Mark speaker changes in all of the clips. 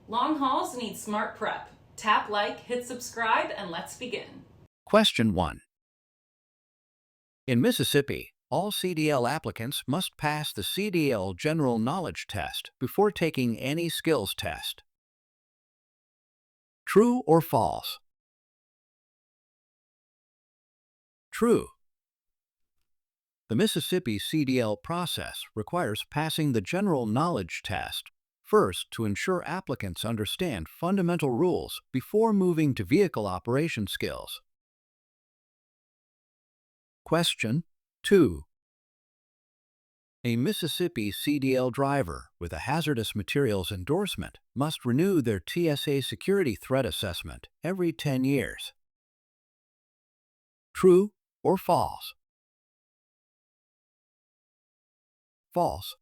Speaker 1: Long hauls need smart prep. Tap like, hit subscribe, and let's begin.
Speaker 2: Question 1. In Mississippi, all CDL applicants must pass the CDL General Knowledge Test before taking any skills test. True or false? True. The Mississippi CDL process requires passing the General Knowledge Test first to ensure applicants understand fundamental rules before moving to vehicle operation skills. Question 2. A Mississippi CDL driver with a hazardous materials endorsement must renew their TSA security threat assessment every 10 years. True or false? False.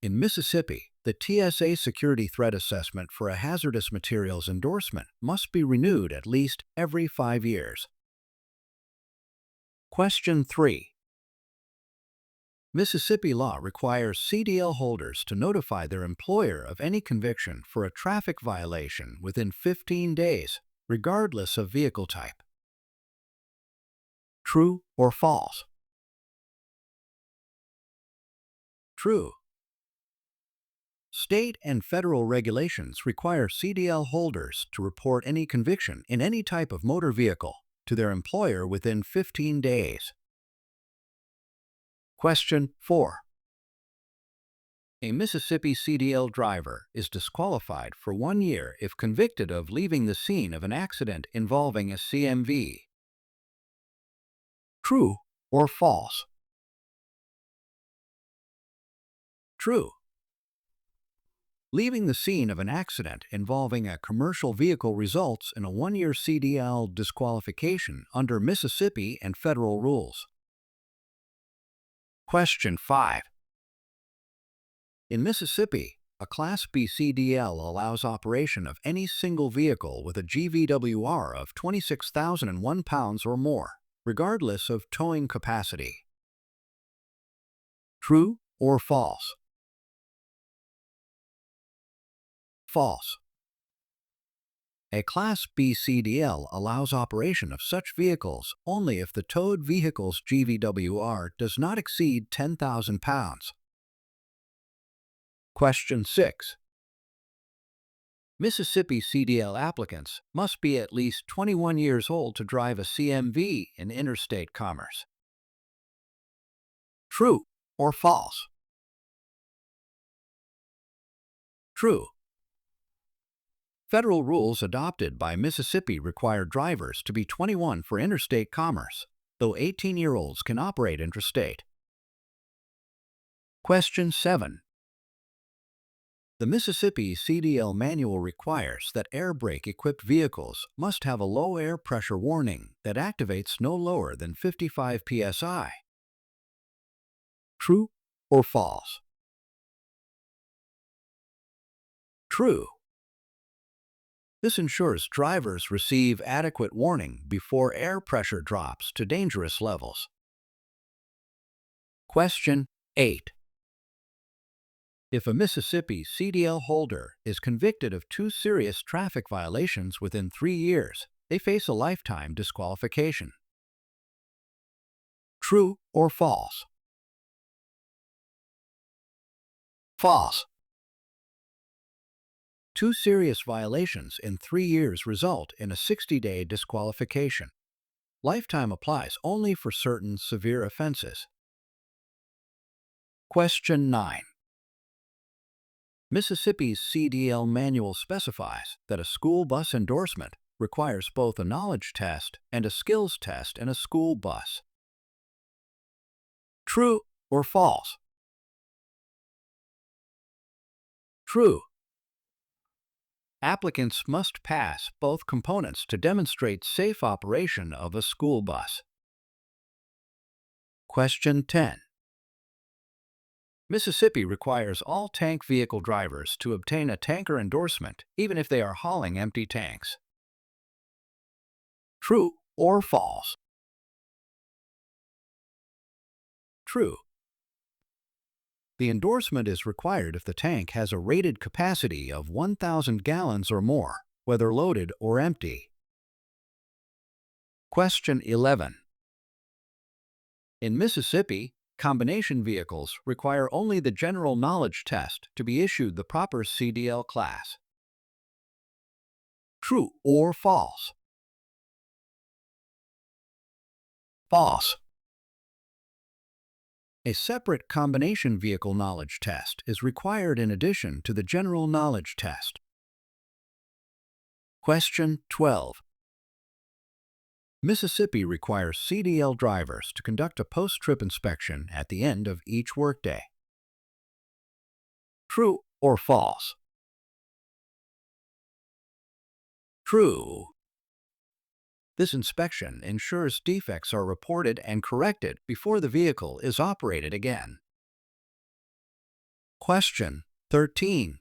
Speaker 2: In Mississippi, the TSA security threat assessment for a hazardous materials endorsement must be renewed at least every 5 years. Question 3. Mississippi law requires CDL holders to notify their employer of any conviction for a traffic violation within 15 days, regardless of vehicle type. True or false? True. State and federal regulations require CDL holders to report any conviction in any type of motor vehicle to their employer within 15 days. Question 4. A Mississippi CDL driver is disqualified for 1 year if convicted of leaving the scene of an accident involving a CMV. True or false? True. Leaving the scene of an accident involving a commercial vehicle results in a 1-year CDL disqualification under Mississippi and federal rules. Question 5. In Mississippi, a Class B CDL allows operation of any single vehicle with a GVWR of 26,001 pounds or more, regardless of towing capacity. True or false? False. A Class B CDL allows operation of such vehicles only if the towed vehicle's GVWR does not exceed 10,000 pounds. Question 6. Mississippi CDL applicants must be at least 21 years old to drive a CMV in interstate commerce. True or false? True. Federal rules adopted by Mississippi require drivers to be 21 for interstate commerce, though 18-year-olds can operate intrastate. Question 7. The Mississippi CDL Manual requires that air brake-equipped vehicles must have a low air pressure warning that activates no lower than 55 psi. True or false? True. This ensures drivers receive adequate warning before air pressure drops to dangerous levels. Question 8. If a Mississippi CDL holder is convicted of 2 serious traffic violations within 3 years, they face a lifetime disqualification. True or false? False. 2 serious violations in 3 years result in a 60-day disqualification. Lifetime applies only for certain severe offenses. Question 9. Mississippi's CDL Manual specifies that a school bus endorsement requires both a knowledge test and a skills test in a school bus. True or false? True. Applicants must pass both components to demonstrate safe operation of a school bus. Question 10. Mississippi requires all tank vehicle drivers to obtain a tanker endorsement even if they are hauling empty tanks. True or false? True. The endorsement is required if the tank has a rated capacity of 1,000 gallons or more, whether loaded or empty. Question 11. In Mississippi, combination vehicles require only the general knowledge test to be issued the proper CDL class. True or false? False. A separate combination vehicle knowledge test is required in addition to the general knowledge test. Question 12. Mississippi requires CDL drivers to conduct a post-trip inspection at the end of each workday. True or false? True. This inspection ensures defects are reported and corrected before the vehicle is operated again. Question 13.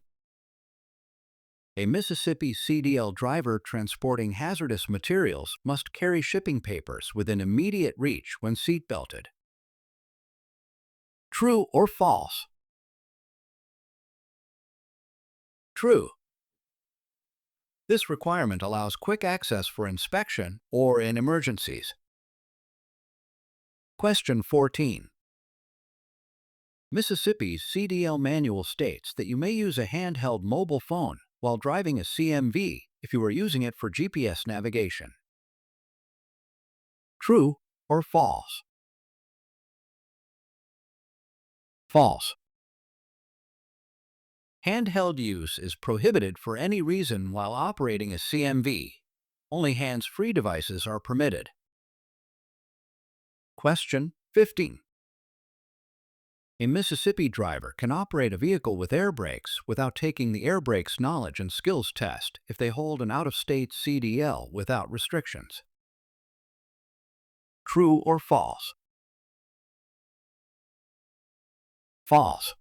Speaker 2: A Mississippi CDL driver transporting hazardous materials must carry shipping papers within immediate reach when seatbelted. True or false? True. This requirement allows quick access for inspection or in emergencies. Question 14. Mississippi's CDL Manual states that you may use a handheld mobile phone while driving a CMV if you are using it for GPS navigation. True or false? False. Handheld use is prohibited for any reason while operating a CMV. Only hands-free devices are permitted. Question 15. A Mississippi driver can operate a vehicle with air brakes without taking the air brakes knowledge and skills test if they hold an out-of-state CDL without restrictions. True or false? False.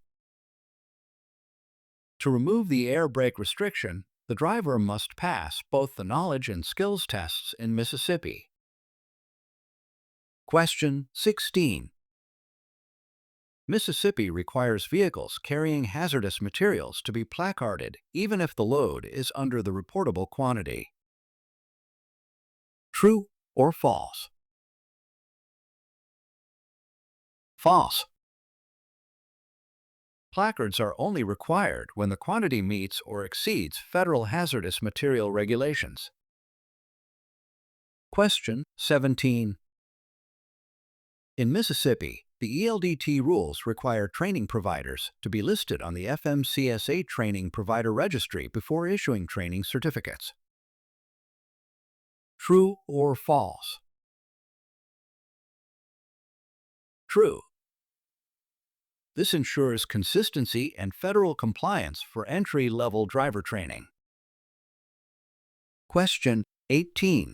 Speaker 2: To remove the air brake restriction, the driver must pass both the knowledge and skills tests in Mississippi. Question 16. Mississippi requires vehicles carrying hazardous materials to be placarded even if the load is under the reportable quantity. True or false? False. Placards are only required when the quantity meets or exceeds federal hazardous material regulations. Question 17. In Mississippi, the ELDT rules require training providers to be listed on the FMCSA Training Provider Registry before issuing training certificates. True or false? True. This ensures consistency and federal compliance for entry-level driver training. Question 18.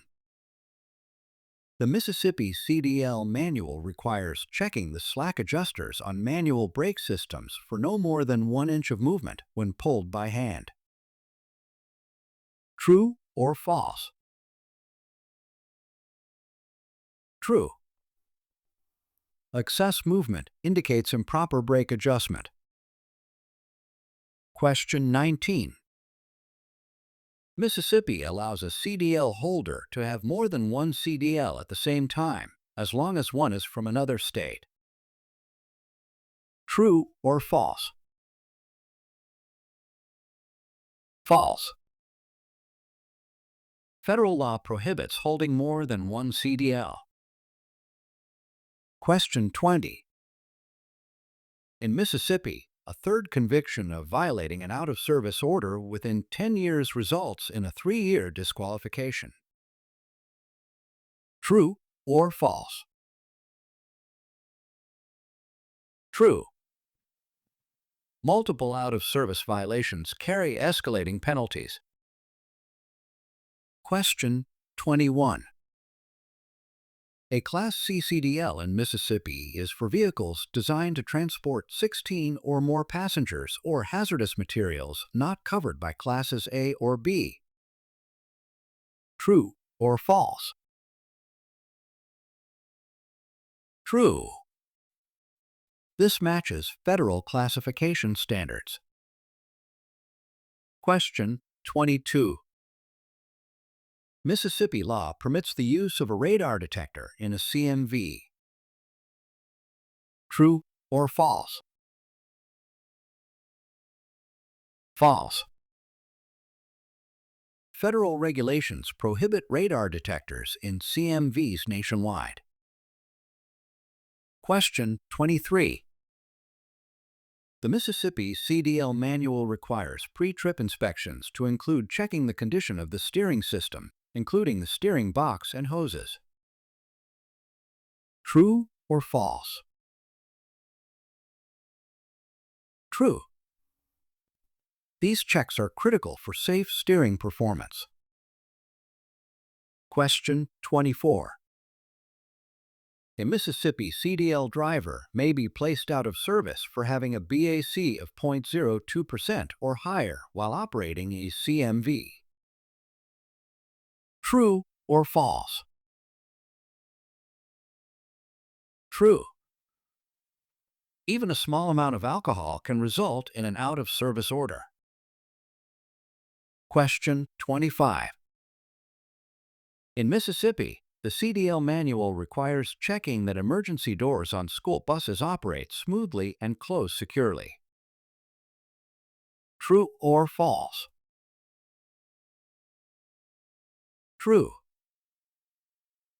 Speaker 2: The Mississippi CDL Manual requires checking the slack adjusters on manual brake systems for no more than 1 inch of movement when pulled by hand. True or false? True. Excess movement indicates improper brake adjustment. Question 19. Mississippi allows a CDL holder to have more than one CDL at the same time, as long as one is from another state. True or false? False. Federal law prohibits holding more than one CDL. Question 20. In Mississippi, a third conviction of violating an out-of-service order within 10 years results in a 3-year disqualification. True or false? True. Multiple out-of-service violations carry escalating penalties. Question 21. A Class C CDL in Mississippi is for vehicles designed to transport 16 or more passengers or hazardous materials not covered by Classes A or B. True or false? True. This matches federal classification standards. Question 22. Mississippi law permits the use of a radar detector in a CMV. True or false? False. Federal regulations prohibit radar detectors in CMVs nationwide. Question 23. The Mississippi CDL Manual requires pre-trip inspections to include checking the condition of the steering system, including the steering box and hoses. True or false? True. These checks are critical for safe steering performance. Question 24. A Mississippi CDL driver may be placed out of service for having a BAC of 0.02% or higher while operating a CMV. True or false? True. Even a small amount of alcohol can result in an out-of-service order. Question 25. In Mississippi, the CDL manual requires checking that emergency doors on school buses operate smoothly and close securely. True or false? True.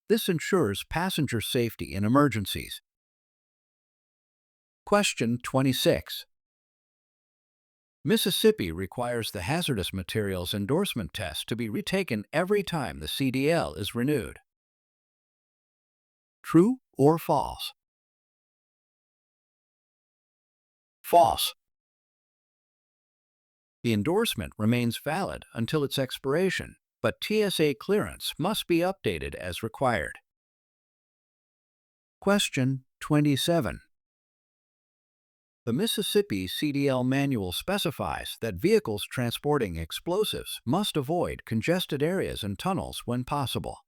Speaker 2: This ensures passenger safety in emergencies. Question 26. Mississippi requires the hazardous materials endorsement test to be retaken every time the CDL is renewed. True or false? False. The endorsement remains valid until its expiration, but TSA clearance must be updated as required. Question 27. The Mississippi CDL Manual specifies that vehicles transporting explosives must avoid congested areas and tunnels when possible.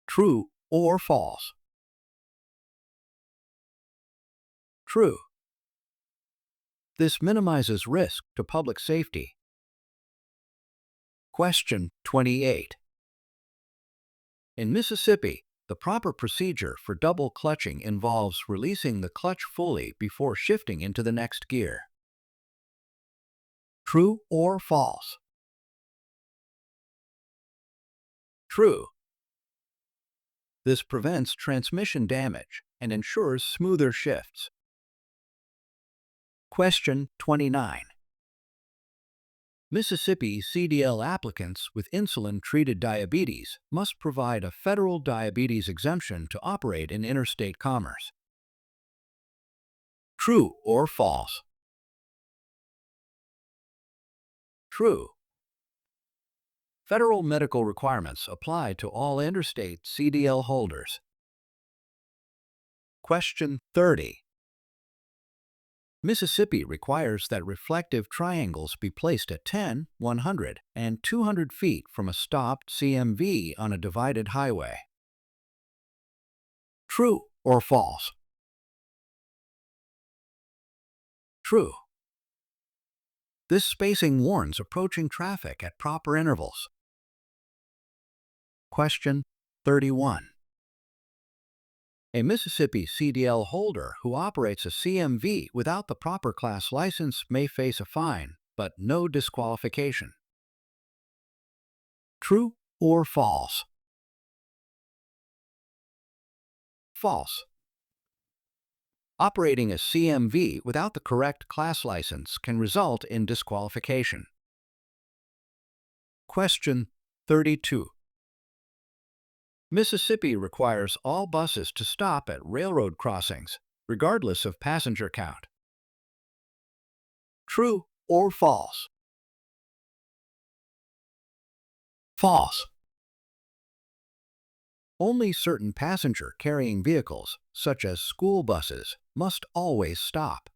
Speaker 2: True or false? True. This minimizes risk to public safety. Question 28. In Mississippi, the proper procedure for double clutching involves releasing the clutch fully before shifting into the next gear. True or false? True. This prevents transmission damage and ensures smoother shifts. Question 29. Mississippi CDL applicants with insulin-treated diabetes must provide a federal diabetes exemption to operate in interstate commerce. True or false? True. Federal medical requirements apply to all interstate CDL holders. Question 30. Mississippi requires that reflective triangles be placed at 10, 100, and 200 feet from a stopped CMV on a divided highway. True or false? True. This spacing warns approaching traffic at proper intervals. Question 31. A Mississippi CDL holder who operates a CMV without the proper class license may face a fine, but no disqualification. True or false? False. Operating a CMV without the correct class license can result in disqualification. Question 32. Mississippi requires all buses to stop at railroad crossings, regardless of passenger count. True or false? False. Only certain passenger-carrying vehicles, such as school buses, must always stop.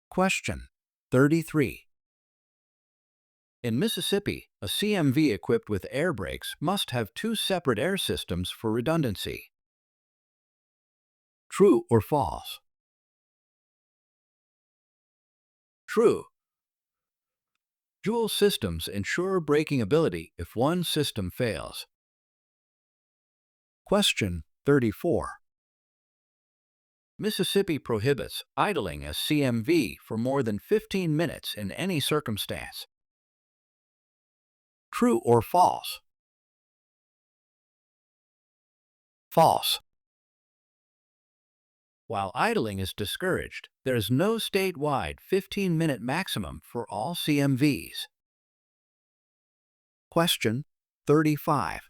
Speaker 2: Question 33. In Mississippi, a CMV equipped with air brakes must have two separate air systems for redundancy. True or false? True. Dual systems ensure braking ability if one system fails. Question 34. Mississippi prohibits idling a CMV for more than 15 minutes in any circumstance. True or false? False. While idling is discouraged, there is no statewide 15-minute maximum for all CMVs. Question 35.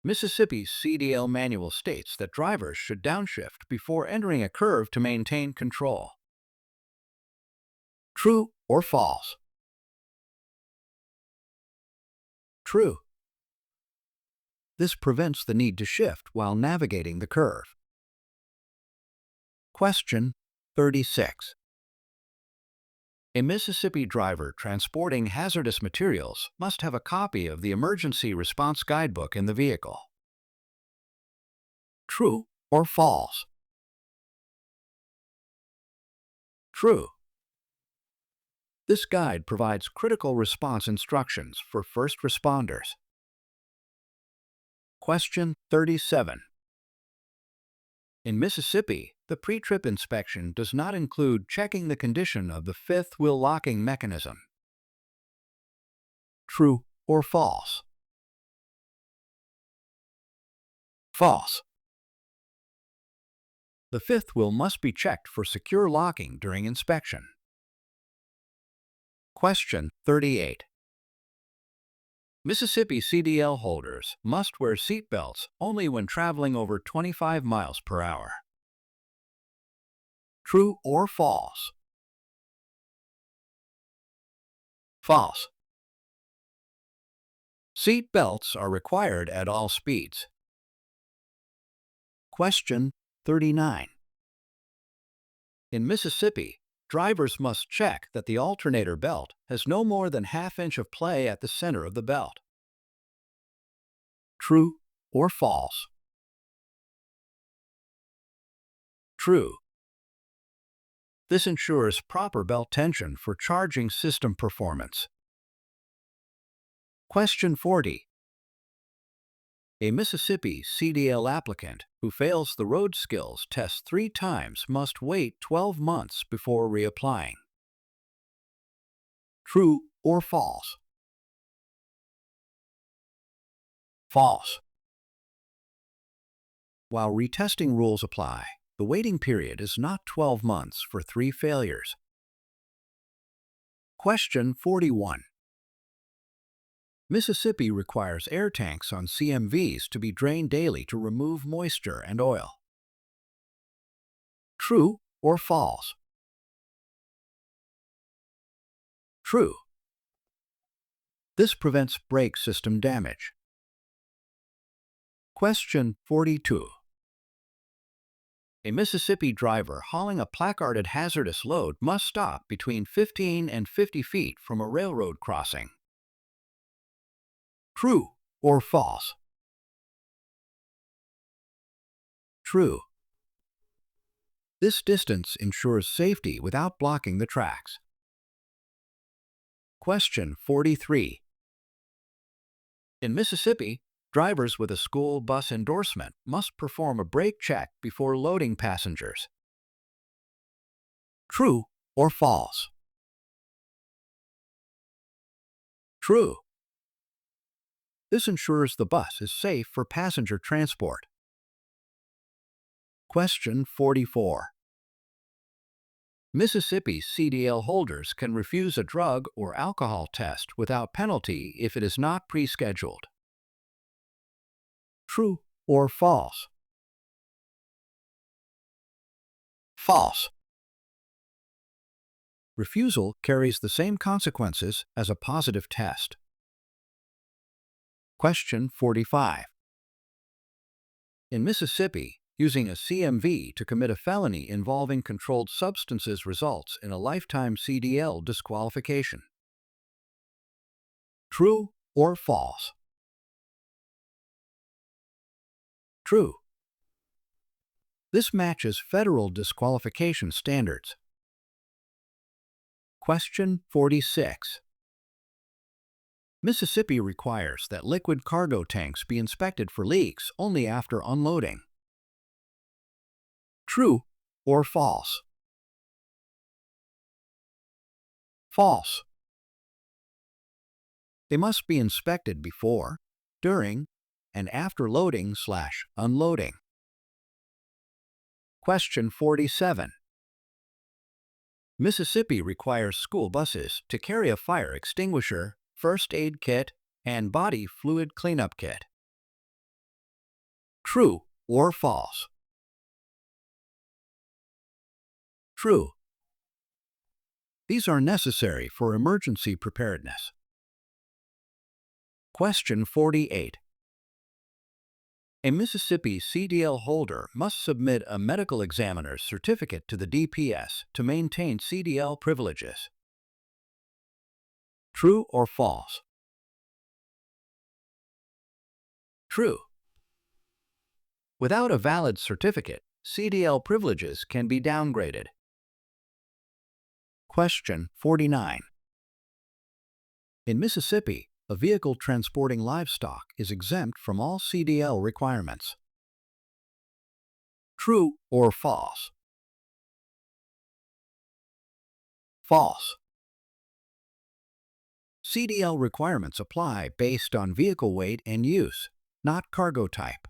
Speaker 2: Mississippi's CDL Manual states that drivers should downshift before entering a curve to maintain control. True or false? True. This prevents the need to shift while navigating the curve. Question 36. A Mississippi driver transporting hazardous materials must have a copy of the Emergency Response Guidebook in the vehicle. True or false? True. This guide provides critical response instructions for first responders. Question 37. In Mississippi, the pre-trip inspection does not include checking the condition of the fifth wheel locking mechanism. True or false? False. The fifth wheel must be checked for secure locking during inspection. Question 38. Mississippi CDL holders must wear seat belts only when traveling over 25 miles per hour. True or false? False. Seat belts are required at all speeds. Question 39. In Mississippi, drivers must check that the alternator belt has no more than ½ inch of play at the center of the belt. True or false? True. This ensures proper belt tension for charging system performance. Question 40. A Mississippi CDL applicant who fails the road skills test 3 times must wait 12 months before reapplying. True or false? False. While retesting rules apply, the waiting period is not 12 months for 3 failures. Question 41. Mississippi requires air tanks on CMVs to be drained daily to remove moisture and oil. True or false? True. This prevents brake system damage. Question 42. A Mississippi driver hauling a placarded hazardous load must stop between 15 and 50 feet from a railroad crossing. True or false? True. This distance ensures safety without blocking the tracks. Question 43. In Mississippi, drivers with a school bus endorsement must perform a brake check before loading passengers. True or false? True. This ensures the bus is safe for passenger transport. Question 44. Mississippi CDL holders can refuse a drug or alcohol test without penalty if it is not pre-scheduled. True or false? False. Refusal carries the same consequences as a positive test. Question 45. In Mississippi, using a CMV to commit a felony involving controlled substances results in a lifetime CDL disqualification. True or false? True. This matches federal disqualification standards. Question 46. Mississippi requires that liquid cargo tanks be inspected for leaks only after unloading. True or false? False. They must be inspected before, during, and after loading/unloading. Question 47. Mississippi requires school buses to carry a fire extinguisher, first aid kit, and body fluid cleanup kit. True or false? True. These are necessary for emergency preparedness. Question 48. A Mississippi CDL holder must submit a medical examiner's certificate to the DPS to maintain CDL privileges. True or false? True. Without a valid certificate, CDL privileges can be downgraded. Question 49. In Mississippi, a vehicle transporting livestock is exempt from all CDL requirements. True or false? False. CDL requirements apply based on vehicle weight and use, not cargo type.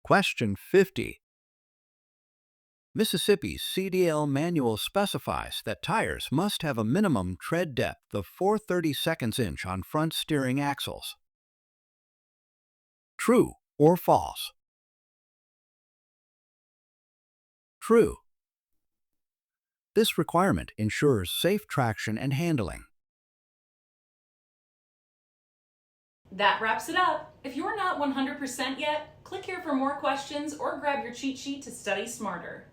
Speaker 2: Question 50. Mississippi's CDL Manual specifies that tires must have a minimum tread depth of 4/32 inch on front steering axles. True or false? True. This requirement ensures safe traction and handling.
Speaker 1: That wraps it up. If you're not 100% yet, click here for more questions or grab your cheat sheet to study smarter.